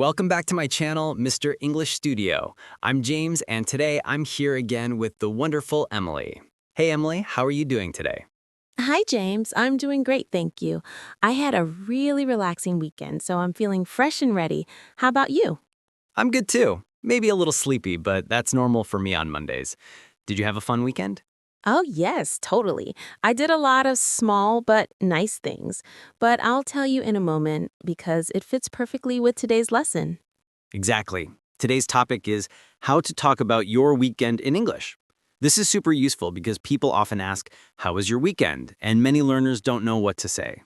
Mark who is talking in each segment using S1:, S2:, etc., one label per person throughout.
S1: Welcome back to my channel, Mr. English Studio. I'm James, and today I'm here again with the wonderful Emily. Hey, Emily, how are you doing today?
S2: Hi, James. I'm doing great, thank you. I had a really relaxing weekend, so I'm feeling fresh and ready. How about you?
S1: I'm good too. Maybe a little sleepy, but that's normal for me on Mondays. Did you have a fun weekend?
S2: Oh, yes, totally. I did a lot of small but nice things, but I'll tell you in a moment because it fits perfectly with today's lesson.
S1: Exactly. Today's topic is how to talk about your weekend in English. This is super useful because people often ask, how was your weekend? And many learners don't know what to say.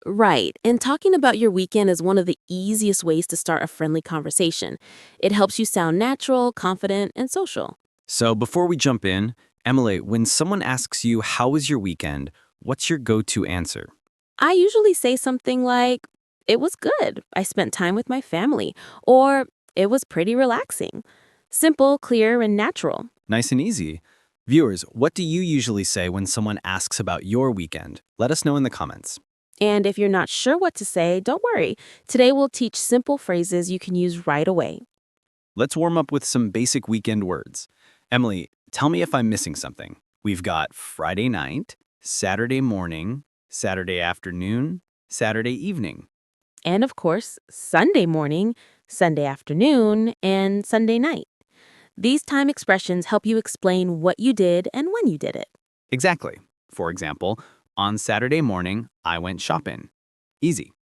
S2: Right, and talking about your weekend is one of the easiest ways to start a friendly conversation. It helps you sound natural, confident, and social.
S1: So before we jump in, Emily, when someone asks you, how was your weekend? What's your go-to answer?
S2: I usually say something like, it was good. I spent time with my family. Or, it was pretty relaxing. Simple, clear, and natural.
S1: Nice and easy. Viewers, what do you usually say when someone asks about your weekend? Let us know in the comments.
S2: And if you're not sure what to say, don't worry. Today we'll teach simple phrases you can use right away.
S1: Let's warm up with some basic weekend words. Emily, tell me if I'm missing something. We've got Friday night, Saturday morning, Saturday afternoon, Saturday evening.
S2: And of course, Sunday morning, Sunday afternoon, and Sunday night. These time expressions help you explain what you did and when you did it.
S1: Exactly. For example, on Saturday morning, I went shopping. Easy.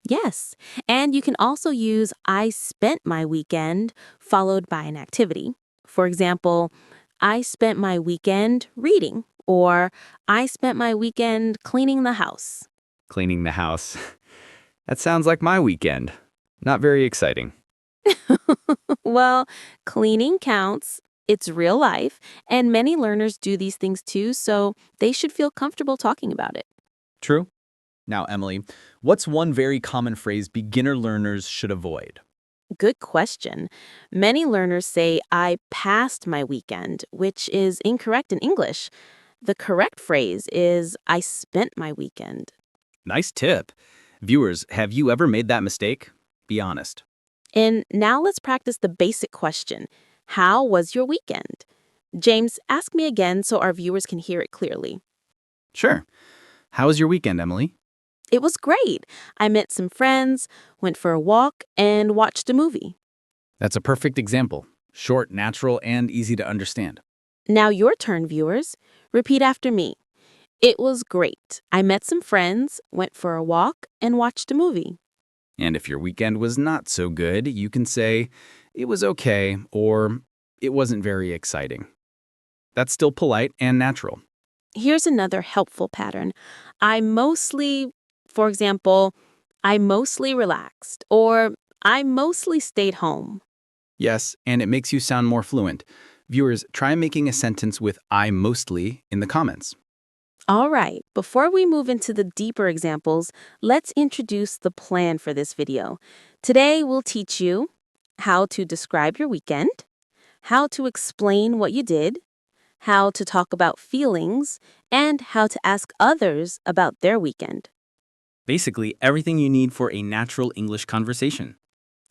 S2: Yes, and you can also use I spent my weekend followed by an activity. For example, I spent my weekend reading, or I spent my weekend cleaning the house.
S1: Cleaning the house. That sounds like my weekend. Not very exciting.
S2: Well, cleaning counts. It's real life, and many learners do these things too, so they should feel comfortable talking about it.
S1: True. Now, Emily, what's one very common phrase beginner learners should avoid?
S2: Good question. Many learners say, I passed my weekend, which is incorrect in English. The correct phrase is, I spent my weekend.
S1: Nice tip. Viewers, have you ever made that mistake? Be honest.
S2: And now let's practice the basic question. How was your weekend? James, ask me again so our viewers can hear it clearly.
S1: Sure. How was your weekend, Emily?
S2: It was great. I met some friends, went for a walk, and watched a movie.
S1: That's a perfect example. Short, natural, and easy to understand.
S2: Now your turn, viewers. Repeat after me. It was great. I met some friends, went for a walk, and watched a movie.
S1: And if your weekend was not so good, you can say, it was okay, or it wasn't very exciting. That's still polite and natural.
S2: Here's another helpful pattern. I mostly, for example, I mostly relaxed, or I mostly stayed home.
S1: Yes, and it makes you sound more fluent. Viewers, try making a sentence with I mostly in the comments.
S2: All right, before we move into the deeper examples, let's introduce the plan for this video. Today, we'll teach you how to describe your weekend, how to explain what you did, how to talk about feelings, and how to ask others about their weekend.
S1: Basically, everything you need for a natural English conversation.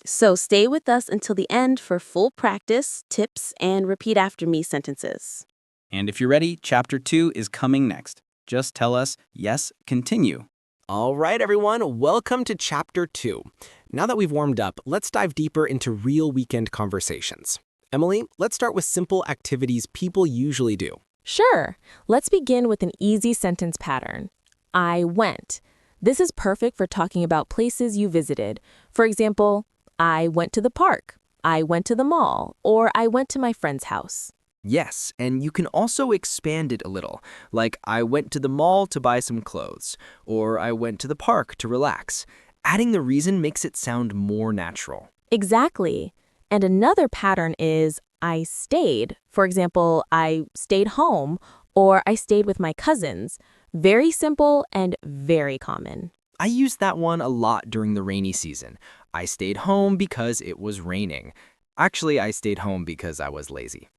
S2: So stay with us until the end for full practice, tips, and repeat after me sentences.
S1: And if you're ready, Chapter 2 is coming next. Just tell us, yes, continue.
S3: All right, everyone, welcome to Chapter 2. Now that we've warmed up, let's dive deeper into real weekend conversations. Emily, let's start with simple activities people usually do.
S4: Sure. Let's begin with an easy sentence pattern. I went. This is perfect for talking about places you visited. For example, I went to the park, I went to the mall, or I went to my friend's house.
S3: Yes, and you can also expand it a little, like I went to the mall to buy some clothes, or I went to the park to relax. Adding the reason makes it sound more natural.
S4: Exactly. And another pattern is I stayed. For example, I stayed home, or I stayed with my cousins. Very simple and very common.
S3: I used that one a lot during the rainy season. I stayed home because it was raining. Actually, I stayed home because I was lazy.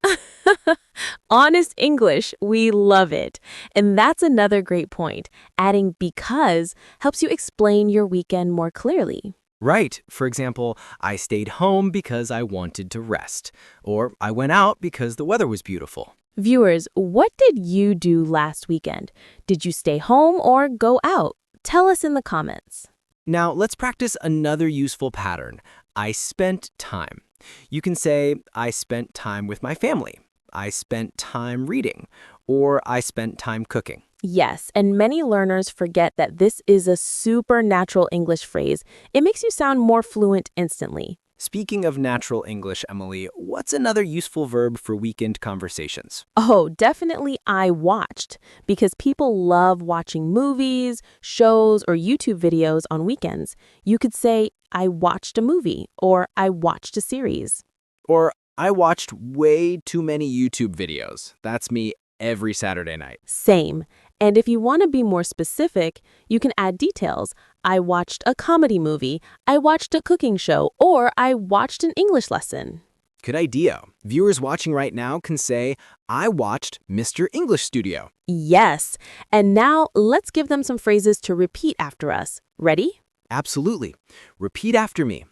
S4: Honest English, we love it. And that's another great point. Adding because helps you explain your weekend more clearly.
S3: Right. For example, I stayed home because I wanted to rest, or I went out because the weather was beautiful.
S4: Viewers, what did you do last weekend? Did you stay home or go out? Tell us in the comments.
S3: Now, let's practice another useful pattern. I spent time. You can say, I spent time with my family. I spent time reading, or I spent time cooking.
S4: Yes, and many learners forget that this is a super natural English phrase. It makes you sound more fluent instantly.
S3: Speaking of natural English, Emily, what's another useful verb for weekend conversations?
S4: Oh, definitely I watched, because people love watching movies, shows, or YouTube videos on weekends. You could say, I watched a movie, or I watched a series.
S3: Or, I watched way too many YouTube videos. That's me every Saturday night.
S4: Same. And if you want to be more specific, you can add details. I watched a comedy movie, I watched a cooking show, or I watched an English lesson.
S3: Good idea. Viewers watching right now can say, I watched Mr. English Studio.
S4: Yes. And now let's give them some phrases to repeat after us. Ready?
S3: Absolutely. Repeat after me.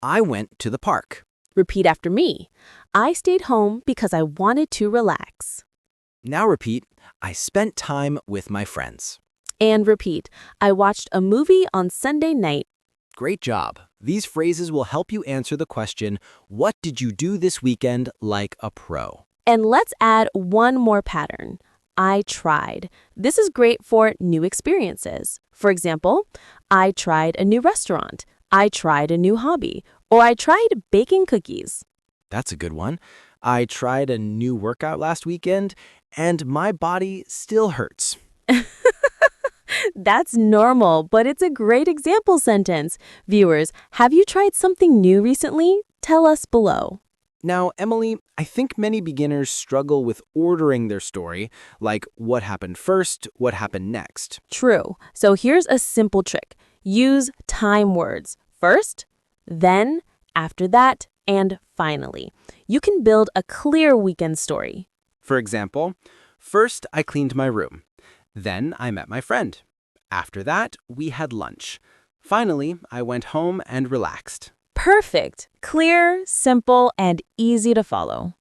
S3: I went to the park.
S4: Repeat after me. I stayed home because I wanted to relax.
S3: Now repeat, I spent time with my friends.
S4: And repeat, I watched a movie on Sunday night.
S3: Great job. These phrases will help you answer the question, what did you do this weekend, like a pro?
S4: And let's add one more pattern. I tried. This is great for new experiences. For example, I tried a new restaurant. I tried a new hobby. Or I tried baking cookies.
S3: That's a good one. I tried a new workout last weekend, and my body still hurts.
S4: That's normal, but it's a great example sentence. Viewers, have you tried something new recently? Tell us below.
S3: Now, Emily, I think many beginners struggle with ordering their story, like what happened first, what happened next.
S4: True. So here's a simple trick. Use time words. First, then, after that, and finally. You can build a clear weekend story.
S3: For example, first I cleaned my room. Then I met my friend. After that, we had lunch. Finally, I went home and relaxed.
S4: Perfect. Clear, simple, and easy to follow.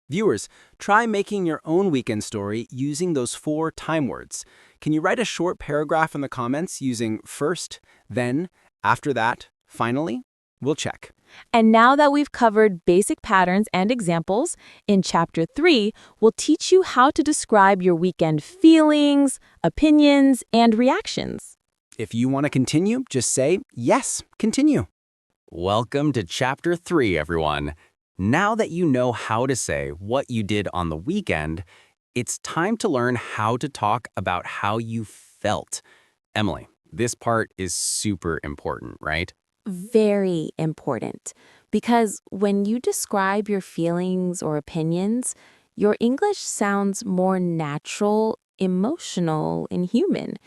S3: Viewers, try making your own weekend story using those 4 time words. Can you write a short paragraph in the comments using first, then, after that, finally? We'll check.
S4: And now that we've covered basic patterns and examples, in Chapter 3, we'll teach you how to describe your weekend feelings, opinions, and reactions.
S3: If you want to continue, just say, yes, continue.
S1: Welcome to Chapter 3, everyone. Now that you know how to say what you did on the weekend, it's time to learn how to talk about how you felt. Emily, this part is super important, right?
S2: Very important, because when you describe your feelings or opinions, your English sounds more natural, emotional, and human.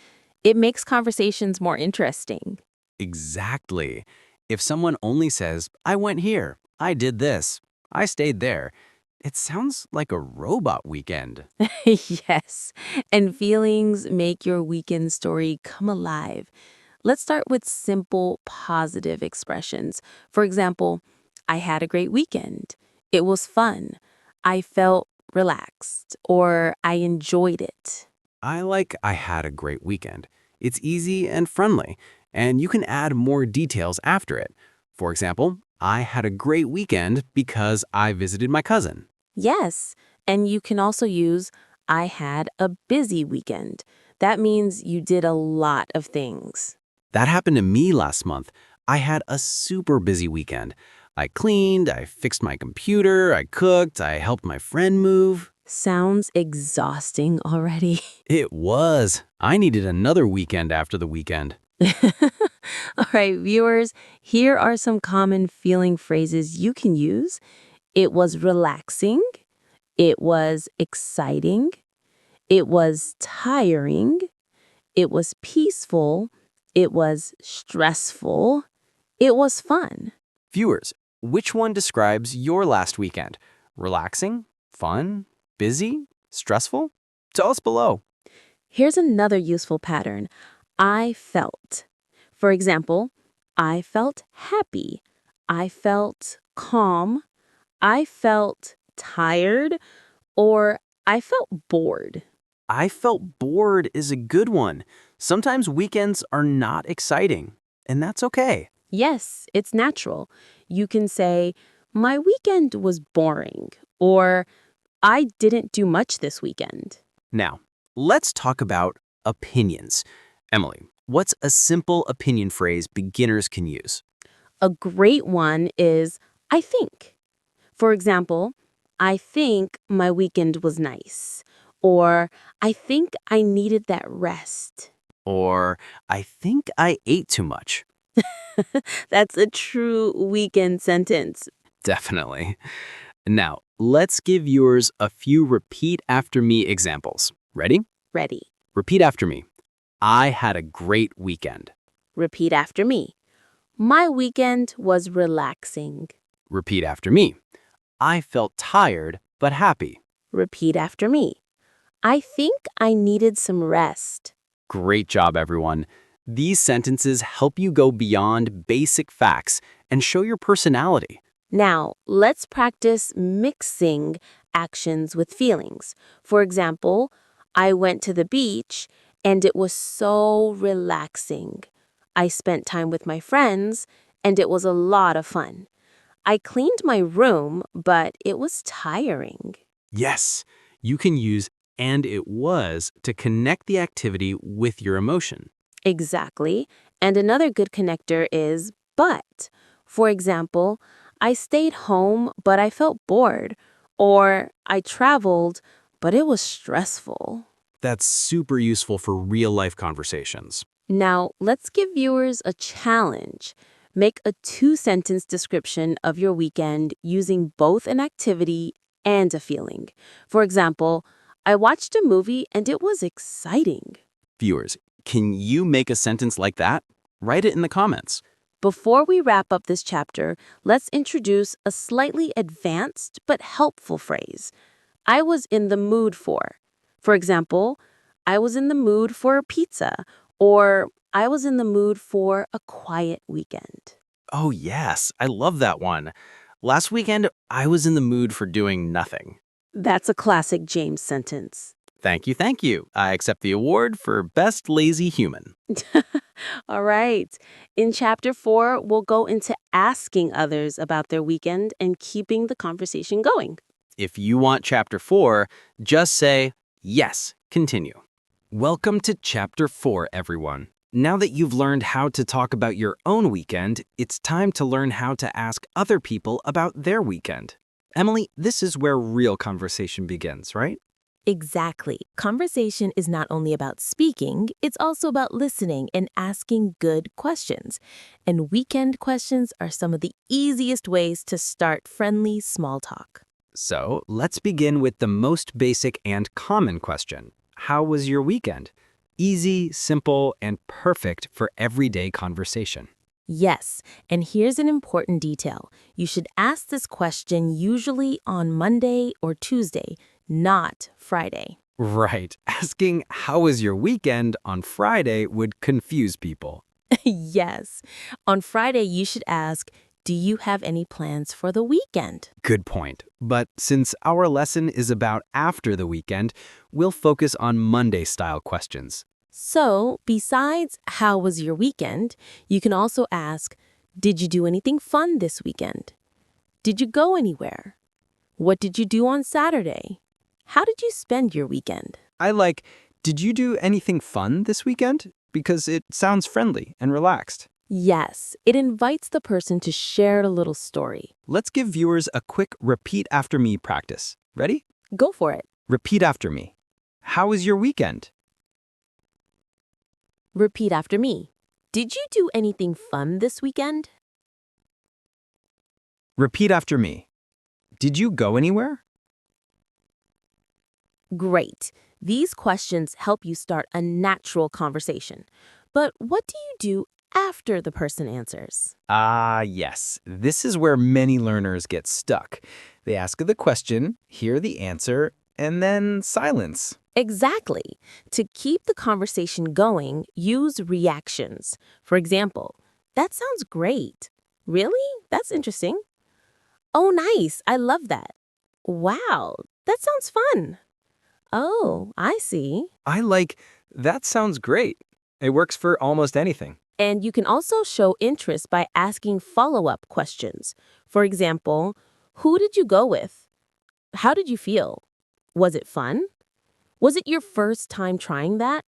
S2: It makes conversations more interesting.
S1: Exactly. If someone only says, I went here, I did this, I stayed there, it sounds like a robot weekend.
S2: Yes, and feelings make your weekend story come alive. Let's start with simple, positive expressions. For example, I had a great weekend. It was fun. I felt relaxed, or I enjoyed it.
S1: I had a great weekend. It's easy and friendly, and you can add more details after it. For example, I had a great weekend because I visited my cousin.
S2: Yes, and you can also use I had a busy weekend. That means you did a lot of things.
S1: That happened to me last month. I had a super busy weekend. I cleaned, I fixed my computer, I cooked, I helped my friend move.
S2: Sounds exhausting already.
S1: It was. I needed another weekend after the weekend.
S2: All right, viewers, here are some common feeling phrases you can use. It was relaxing. It was exciting. It was tiring. It was peaceful. It was stressful. It was fun.
S1: Viewers, which one describes your last weekend? Relaxing? Fun? Busy? Stressful? Tell us below.
S2: Here's another useful pattern. I felt. For example, I felt happy. I felt calm. I felt tired. Or I felt bored.
S3: I felt bored is a good one. Sometimes weekends are not exciting, and that's okay.
S2: Yes, it's natural. You can say, my weekend was boring, or I didn't do much this weekend.
S3: Now, let's talk about opinions. Emily, what's a simple opinion phrase beginners can use?
S2: A great one is, I think. For example, I think my weekend was nice, or I think I needed that rest.
S3: Or, I think I ate too much.
S2: That's a true weekend sentence.
S3: Definitely. Now, let's give viewers a few repeat after me examples. Ready?
S2: Ready.
S3: Repeat after me. I had a great weekend.
S2: Repeat after me. My weekend was relaxing.
S3: Repeat after me. I felt tired but happy.
S2: Repeat after me. I think I needed some rest.
S3: Great job, everyone. These sentences help you go beyond basic facts and show your personality.
S2: Now, let's practice mixing actions with feelings. For example, I went to the beach and it was so relaxing. I spent time with my friends and it was a lot of fun. I cleaned my room, but it was tiring.
S3: Yes, you can use and it was to connect the activity with your emotion.
S2: Exactly. And another good connector is but. For example, I stayed home, but I felt bored. Or I traveled, but it was stressful.
S3: That's super useful for real-life conversations.
S2: Now, let's give viewers a challenge. Make a 2-sentence description of your weekend using both an activity and a feeling. For example, I watched a movie and it was exciting.
S3: Viewers, can you make a sentence like that? Write it in the comments.
S2: Before we wrap up this chapter, let's introduce a slightly advanced but helpful phrase. I was in the mood for. For example, I was in the mood for a pizza, or I was in the mood for a quiet weekend.
S3: Oh, yes, I love that one. Last weekend, I was in the mood for doing nothing.
S2: That's a classic James sentence.
S3: Thank you, thank you. I accept the award for Best Lazy Human.
S2: All right. In Chapter 4, we'll go into asking others about their weekend and keeping the conversation going.
S3: If you want Chapter 4, just say, yes, continue. Welcome to Chapter 4, everyone. Now that you've learned how to talk about your own weekend, it's time to learn how to ask other people about their weekend. Emily, this is where real conversation begins, right?
S4: Exactly. Conversation is not only about speaking, it's also about listening and asking good questions. And weekend questions are some of the easiest ways to start friendly small talk.
S3: So let's begin with the most basic and common question. How was your weekend? Easy, simple, and perfect for everyday conversation.
S4: Yes, and here's an important detail. You should ask this question usually on Monday or Tuesday, not Friday.
S3: Right. Asking how was your weekend on Friday would confuse people.
S4: Yes. On Friday, you should ask, do you have any plans for the weekend?
S3: Good point. But since our lesson is about after the weekend, we'll focus on Monday-style questions.
S4: So, besides how was your weekend, you can also ask, did you do anything fun this weekend? Did you go anywhere? What did you do on Saturday? How did you spend your weekend?
S3: I like, did you do anything fun this weekend? Because it sounds friendly and relaxed.
S4: Yes, it invites the person to share a little story.
S3: Let's give viewers a quick repeat after me practice. Ready?
S4: Go for it.
S3: Repeat after me. How was your weekend?
S4: Repeat after me. Did you do anything fun this weekend?
S3: Repeat after me. Did you go anywhere?
S4: Great. These questions help you start a natural conversation. But what do you do after the person answers?
S3: Ah, yes. This is where many learners get stuck. They ask the question, hear the answer, and then silence.
S4: Exactly. To keep the conversation going, use reactions. For example,
S2: That sounds great. Really? That's interesting. Oh, nice. I love that. Wow, that sounds fun. Oh, I see.
S3: I like, that sounds great. It works for almost anything.
S2: And you can also show interest by asking follow-up questions. For example, who did you go with? How did you feel? Was it fun? Was it your first time trying that?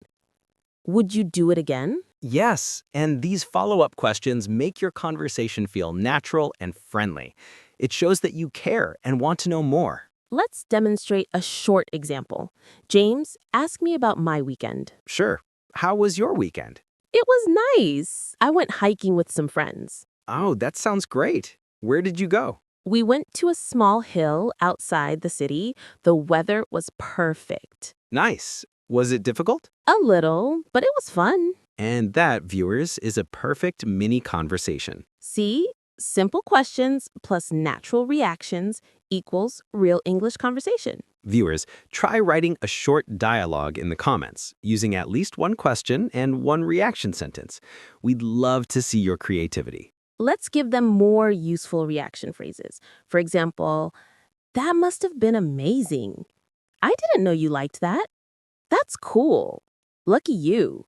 S2: Would you do it again?
S3: Yes, and these follow-up questions make your conversation feel natural and friendly. It shows that you care and want to know more.
S2: Let's demonstrate a short example. James, ask me about my weekend.
S3: Sure. How was your weekend?
S2: It was nice. I went hiking with some friends.
S3: Oh, that sounds great. Where did you go?
S2: We went to a small hill outside the city. The weather was perfect.
S3: Nice. Was it difficult?
S2: A little, but it was fun.
S3: And that, viewers, is a perfect mini conversation.
S2: See? Simple questions plus natural reactions equals real English conversation.
S3: Viewers, try writing a short dialogue in the comments, using at least one question and one reaction sentence. We'd love to see your creativity.
S2: Let's give them more useful reaction phrases. For example, that must have been amazing. I didn't know you liked that. That's cool. Lucky you.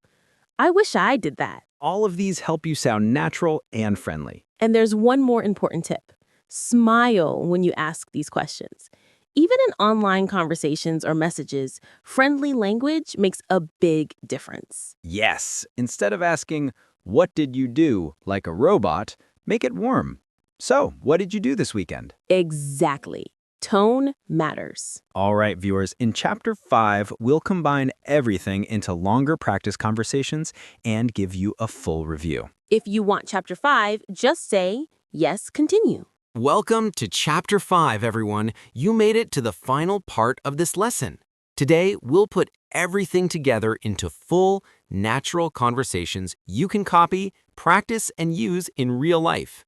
S2: I wish I did that.
S3: All of these help you sound natural and friendly.
S2: And there's one more important tip. Smile when you ask these questions. Even in online conversations or messages, friendly language makes a big difference.
S3: Yes, instead of asking, "What did you do?" like a robot, make it warm. So, what did you do this weekend?
S2: Exactly. Tone matters.
S3: All right, viewers, in Chapter 5, we'll combine everything into longer practice conversations and give you a full review.
S2: If you want Chapter 5, just say, yes, continue.
S3: Welcome to Chapter 5, everyone. You made it to the final part of this lesson. Today, we'll put everything together into full, natural conversations you can copy, practice, and use in real life.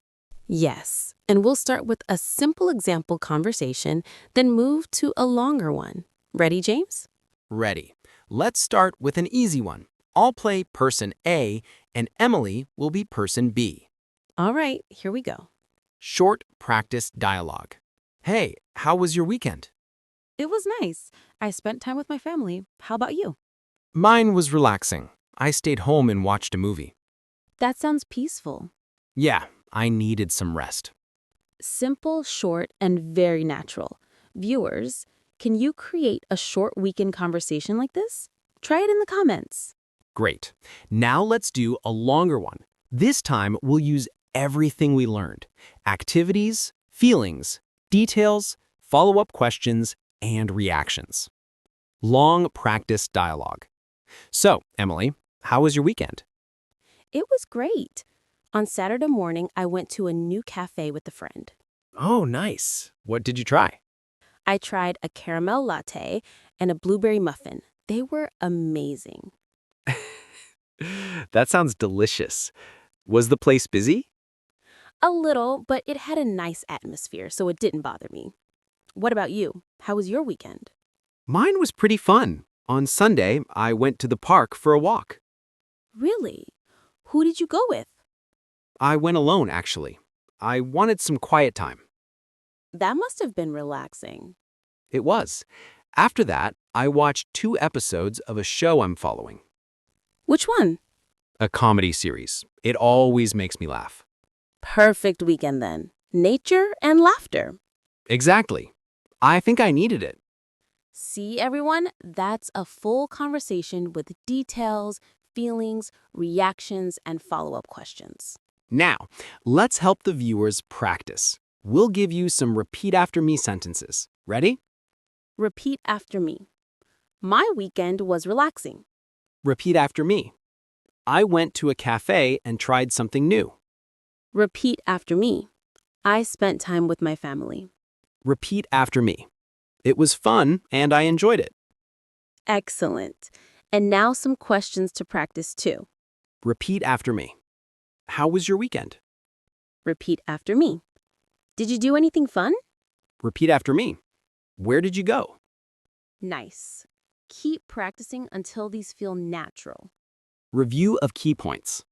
S2: Yes, and we'll start with a simple example conversation, then move to a longer one. Ready, James?
S3: Ready. Let's start with an easy one. I'll play person A, and Emily will be person B.
S2: All right, here we go.
S3: Short practice dialogue. Hey, how was your weekend?
S5: It was nice. I spent time with my family. How about you?
S3: Mine was relaxing. I stayed home and watched a movie.
S5: That sounds peaceful.
S3: Yeah, I needed some rest.
S2: Simple, short, and very natural. Viewers, can you create a short weekend conversation like this? Try it in the comments.
S3: Great. Now let's do a longer one. This time we'll use everything we learned. Activities, feelings, details, follow-up questions, and reactions. Long practice dialogue. So, Emily, how was your weekend?
S2: It was great. On Saturday morning, I went to a new cafe with a friend.
S3: Oh, nice. What did you try?
S2: I tried a caramel latte and a blueberry muffin. They were amazing.
S3: That sounds delicious. Was the place busy?
S2: A little, but it had a nice atmosphere, so it didn't bother me. What about you? How was your weekend?
S3: Mine was pretty fun. On Sunday, I went to the park for a walk.
S2: Really? Who did you go with?
S3: I went alone, actually. I wanted some quiet time.
S2: That must have been relaxing.
S3: It was. After that, I watched 2 episodes of a show I'm following.
S2: Which one?
S3: A comedy series. It always makes me laugh.
S2: Perfect weekend then. Nature and laughter.
S3: Exactly. I think I needed it.
S2: See, everyone? That's a full conversation with details, feelings, reactions, and follow-up questions.
S3: Now, let's help the viewers practice. We'll give you some repeat after me sentences. Ready?
S2: Repeat after me. My weekend was relaxing.
S3: Repeat after me. I went to a cafe and tried something new.
S2: Repeat after me. I spent time with my family.
S3: Repeat after me. It was fun and I enjoyed it.
S2: Excellent. And now some questions to practice too.
S3: Repeat after me. How was your weekend?
S2: Repeat after me. Did you do anything fun?
S3: Repeat after me. Where did you go?
S2: Nice. Keep practicing until these feel natural.
S3: Review of key points.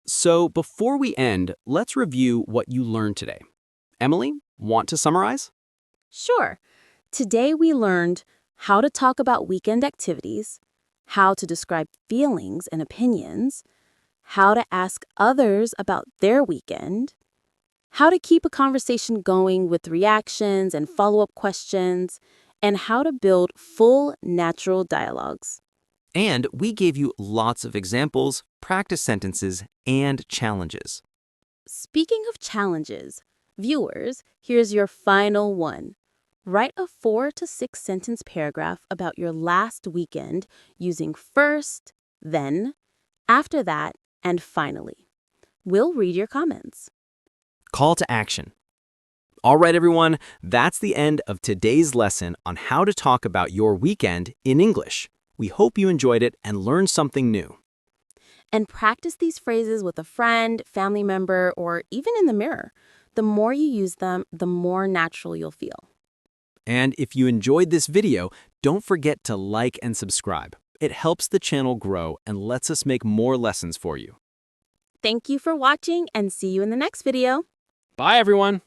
S3: So before we end, let's review what you learned today. Emily, want to summarize?
S2: Sure. Today we learned how to talk about weekend activities, how to describe feelings and opinions, how to ask others about their weekend, how to keep a conversation going with reactions and follow-up questions, and how to build full natural dialogues.
S1: And we gave you lots of examples, practice sentences, and challenges.
S2: Speaking of challenges, viewers, here's your final one. Write a 4 to 6 sentence paragraph about your last weekend using first, then, after that, and finally. We'll read your comments.
S1: Call to action. All right, everyone, that's the end of today's lesson on how to talk about your weekend in English. We hope you enjoyed it and learned something new.
S2: And practice these phrases with a friend, family member, or even in the mirror. The more you use them, the more natural you'll feel.
S1: And if you enjoyed this video, don't forget to like and subscribe. It helps the channel grow and lets us make more lessons for you.
S2: Thank you for watching and see you in the next video.
S3: Bye, everyone.